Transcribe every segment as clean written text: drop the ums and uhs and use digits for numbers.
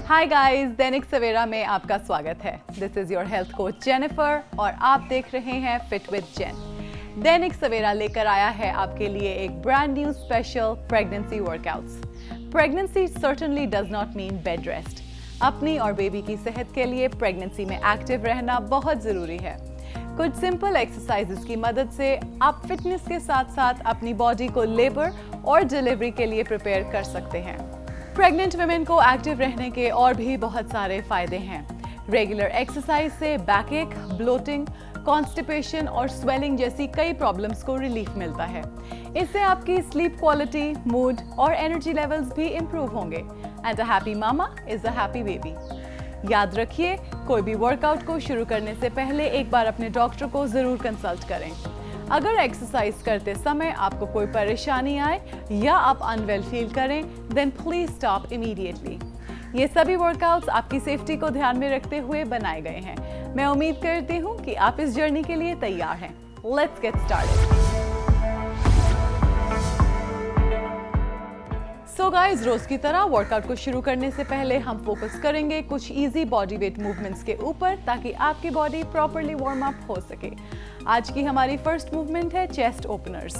Hi guys, Dainik Savera में आपका स्वागत है। This is your health coach Jennifer और आप देख रहे हैं फिट विद जेन। दैनिक सवेरा लेकर आया है आपके लिए एक brand new special pregnancy workouts. Pregnancy certainly does not mean bed rest. अपनी और बेबी की सेहत के लिए प्रेगनेंसी में एक्टिव रहना बहुत जरूरी है। कुछ सिंपल एक्सरसाइजेस की मदद से आप फिटनेस के साथ साथ अपनी बॉडी को लेबर और डिलीवरी के लिए प्रिपेयर कर सकते हैं। प्रेग्नेंट वुमेन को एक्टिव रहने के और भी बहुत सारे फायदे हैं। रेगुलर एक्सरसाइज से बैकएक, ब्लोटिंग, कॉन्स्टिपेशन और स्वेलिंग जैसी कई प्रॉब्लम्स को रिलीफ मिलता है। इससे आपकी स्लीप क्वालिटी, मूड और एनर्जी लेवल्स भी इंप्रूव होंगे। And a happy mama is a happy baby. याद रखिए, कोई भी वर्कआउट को शुरू करने से पहले एक बार अपने डॉक्टर को जरूर कंसल्ट करें। अगर एक्सरसाइज करते समय आपको कोई परेशानी आए या आप अनवेल फील करें, देन प्लीज स्टॉप इमीडिएटली। ये सभी वर्कआउट्स आपकी सेफ्टी को ध्यान में रखते हुए बनाए गए हैं। मैं उम्मीद करती हूँ कि आप इस जर्नी के लिए तैयार हैं। Let's get started. So guys, रोज की तरह वर्कआउट को शुरू करने से पहले हम फोकस करेंगे कुछ इजी बॉडी वेट मूवमेंट्स के ऊपर, ताकि आपकी बॉडी प्रॉपर्ली वार्म अप हो सके। आज की हमारी फर्स्ट मूवमेंट है chest openers.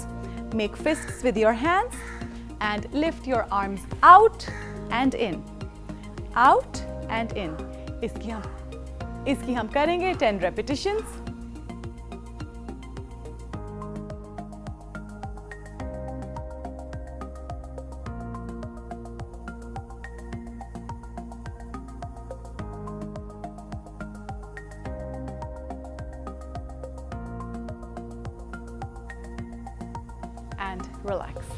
Make फिस्ट्स with your hands and lift your arms out and in, out and in. इसकी हम करेंगे 10 repetitions. And relax.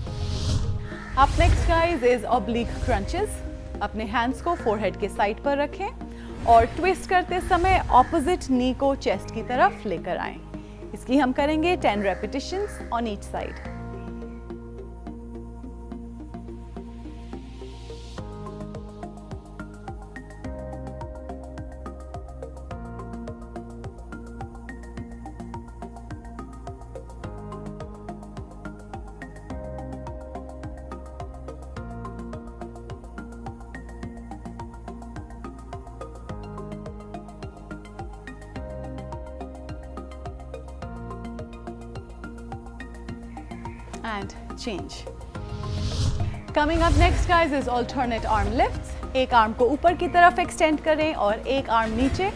Up next guys is oblique crunches. अपने हैंड्स को फोरहेड के साइड पर रखें और ट्विस्ट करते समय ऑपोजिट नी को चेस्ट की तरफ लेकर आएं। इसकी हम करेंगे 10 repetitions on each side. And change. Coming up next guys is alternate arm lifts. एक आर्म को ऊपर की तरफ एक्सटेंड करें और एक आर्म नीचे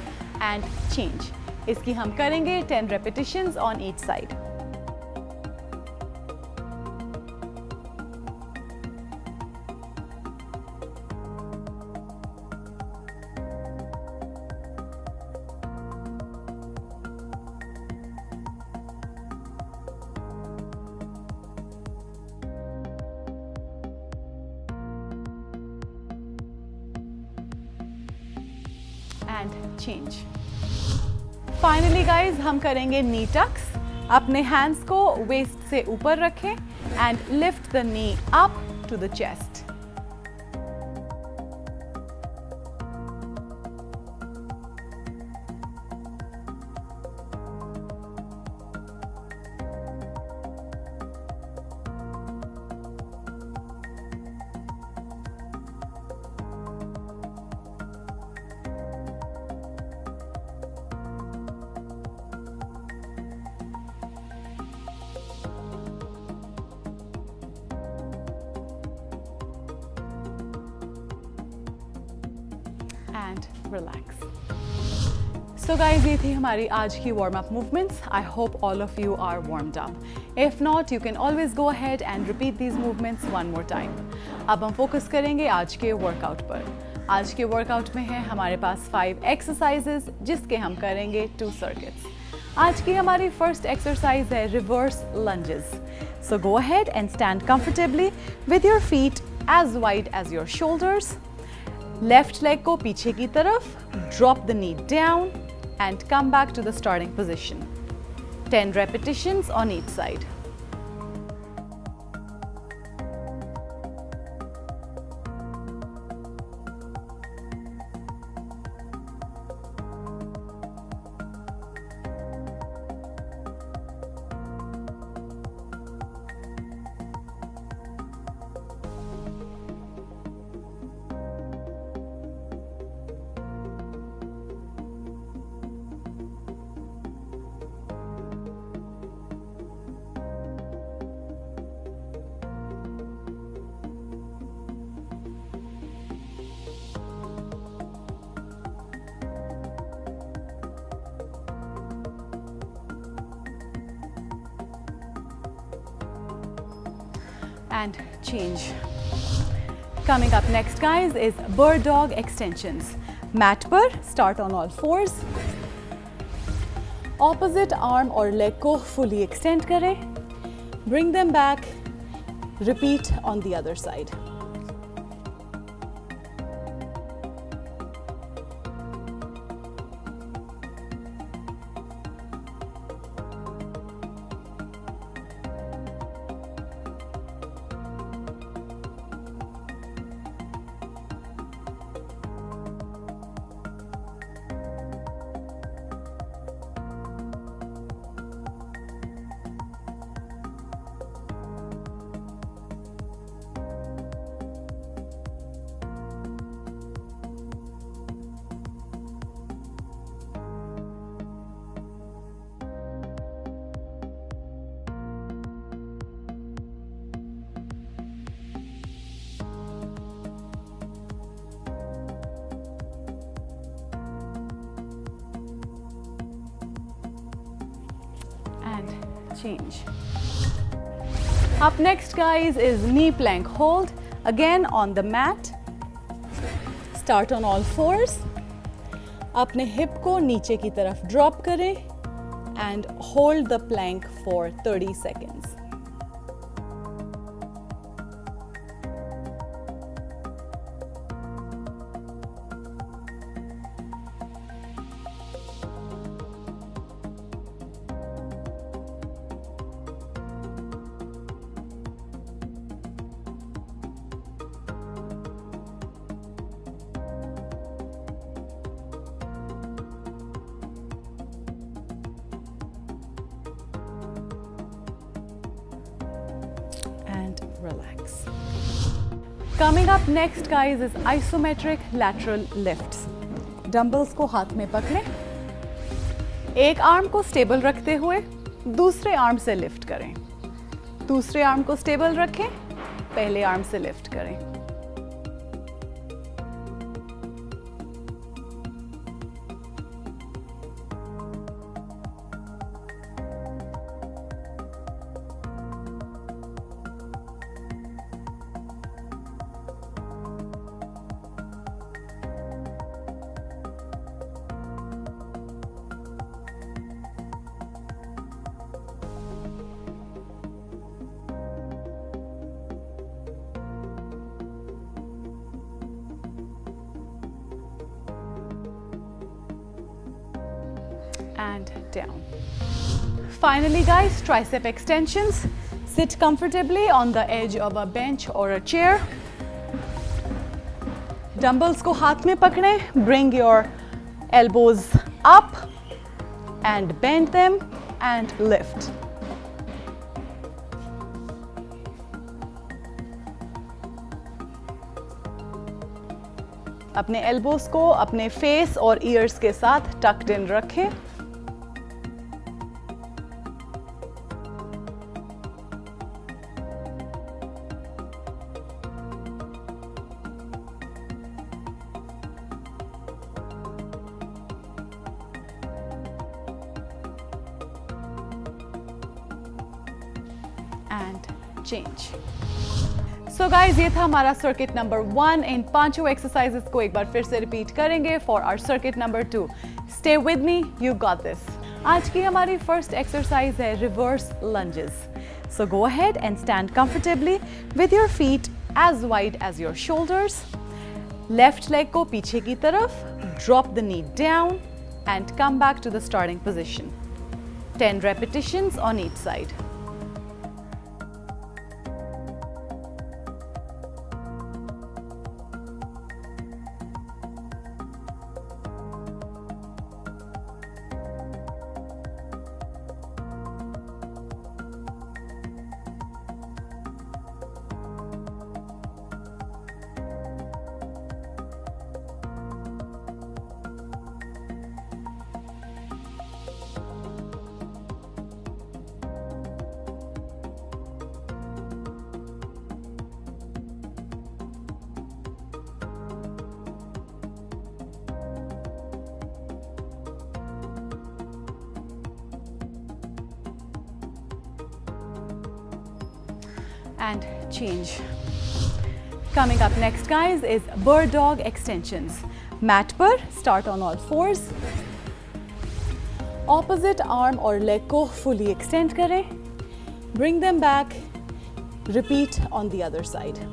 and change. इसकी हम करेंगे 10 repetitions on each side. And change. Finally guys, हम करेंगे नी टक्स। अपने हैंड्स को वेस्ट से ऊपर रखें and lift the knee up to the chest. And relax. So guys, ये थी हमारी आज की warm up movements. I hope all of you are warmed up. If not, you can always go ahead and repeat these movements one more time. अब हम focus करेंगे आज के वर्कआउट पर। आज के वर्कआउट में है हमारे पास 5 एक्सरसाइजेस, जिसके हम करेंगे 2 सर्किट्स। आज की हमारी फर्स्ट एक्सरसाइज है reverse lunges. So go ahead and stand comfortably with your feet as wide as your shoulders. Left leg को पीछे की तरफ, drop the knee down and come back to the starting position. 10 repetitions on each side. and change. Coming up next, guys, is bird dog extensions. Mat पर start on all fours. Opposite arm और leg को fully extend करें. Bring them back. Repeat on the other side. Change. Up next, guys, is knee plank hold. Again on the mat. Start on all fours. अपने hip को नीचे की तरफ drop करें and hold the plank for 30 seconds. Relax. Coming up next, guys, is isometric lateral lifts. Dumbbells को हाथ में पकड़ें. एक आर्म को स्टेबल रखते हुए दूसरे आर्म से लिफ्ट करें. दूसरे आर्म को स्टेबल रखें, पहले आर्म से लिफ्ट करें. And down. Finally, guys, tricep extensions. Sit comfortably on the edge of a bench or a chair. Dumbbells को हाथ में पकड़ें. Bring your elbows up and bend them and lift. अपने elbows को अपने face और ears के साथ tucked in रखें. And change. So guys, ये था हमारा circuit number 1. इन पांचों exercises को एक बार फिर से repeat करेंगे for our circuit number 2. Stay with me, you got this. आज की हमारी first exercise है reverse lunges. So go ahead and stand comfortably with your feet as wide as your shoulders. Left leg को पीछे की तरफ, drop the knee down and come back to the starting position. 10 repetitions on each side. And change. Coming up next, guys, is bird dog extensions. Mat पर start on all fours. Opposite arm और leg को fully extend करें. Bring them back. Repeat on the other side.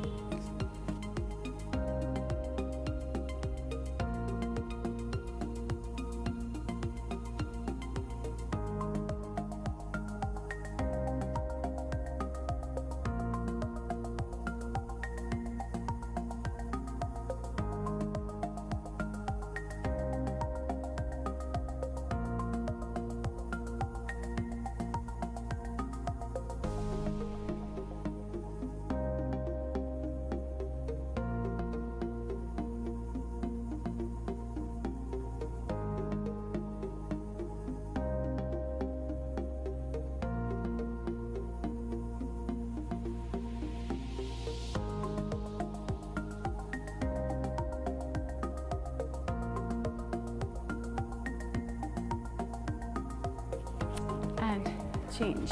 Change.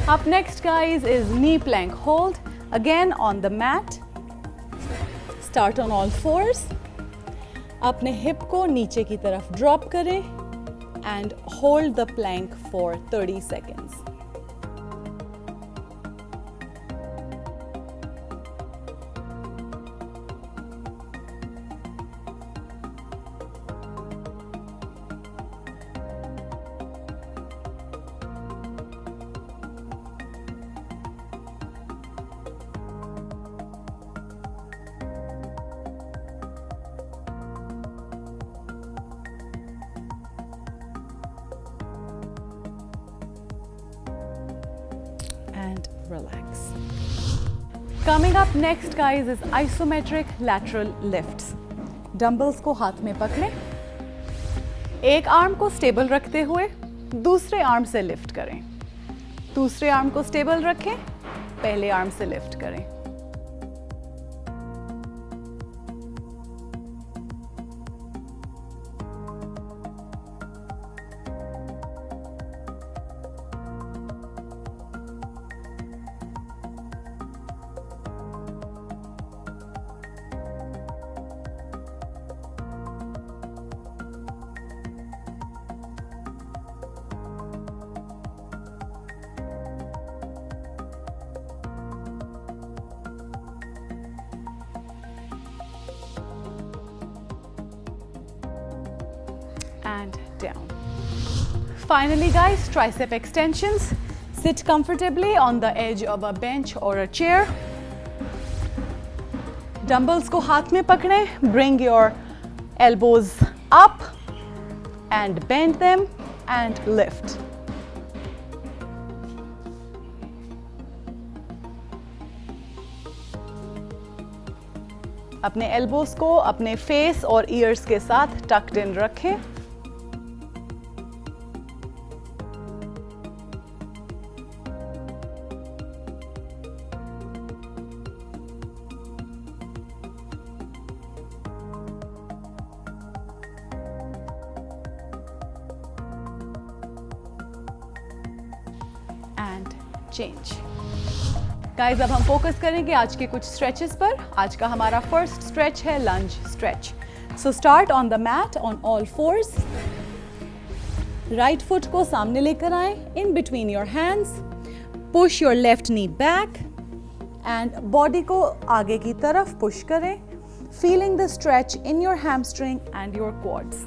Up next, guys, is knee plank hold. Again on the mat. Start on all fours. अपने hip को नीचे की तरफ drop करें and hold the plank for 30 seconds. And relax. Coming up next, guys, is isometric lateral lifts. Dumbbells को हाथ में पकड़ें. एक आर्म को स्टेबल रखते हुए दूसरे आर्म से लिफ्ट करें. दूसरे आर्म को स्टेबल रखें, पहले आर्म से लिफ्ट करें. And down. Finally, guys, tricep extensions. Sit comfortably on the edge of a bench or a chair. Dumbbells को हाथ में पकड़ें. Bring your elbows up and bend them and lift. अपने elbows को अपने face और ears के साथ tucked in रखें. चेंज. गाइस, अब हम फोकस करेंगे आज के कुछ स्ट्रेचेस पर. आज का हमारा फर्स्ट स्ट्रेच है lunge stretch. So start on the mat on all fours. Right foot को सामने लेकर आए, in between your hands. Push your left knee back and body को आगे की तरफ पुश करें, feeling the stretch in your hamstring and your quads.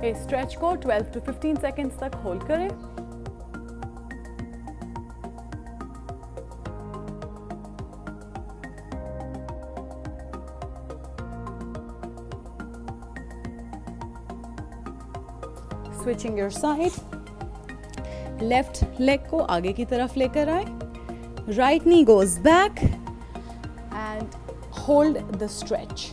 इस स्ट्रेच को 12 to 15 सेकेंड्स तक होल्ड करें. Switching your side. Left leg को आगे की तरफ लेकर आए. Right knee goes back and hold the stretch.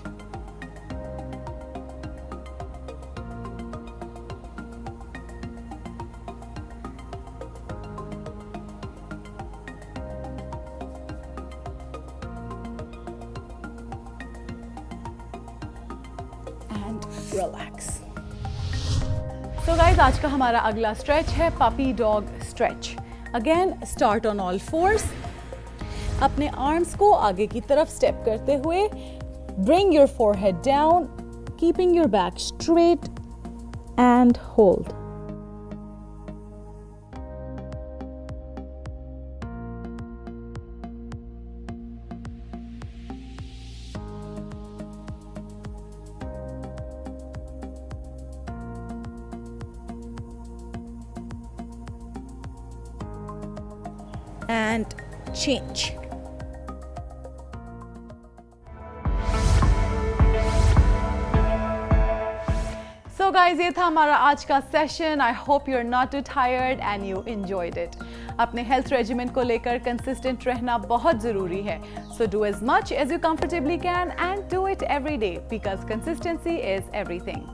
Relax. So guys, आज का हमारा अगला स्ट्रेच है puppy dog stretch. Again start on all force. अपने आर्म्स को आगे की तरफ स्टेप करते हुए bring your forehead down, keeping your back straight and hold. And change. So guys, ये था हमारा आज का session. I hope you're not too tired and you enjoyed it. अपने हेल्थ रेजिमेंट को लेकर कंसिस्टेंट रहना बहुत ज़रूरी है। So do as much as you comfortably can and do it every day because consistency is everything.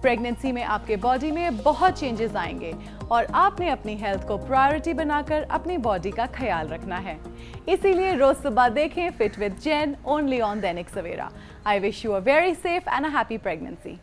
Pregnancy में आपके body में बहुत चेंजेस आएंगे और आपने अपनी हेल्थ को प्रायोरिटी बनाकर अपनी बॉडी का ख्याल रखना है। इसीलिए रोज सुबह देखें fit with Jen only on Dainik Savera. I wish you a very safe and a happy pregnancy.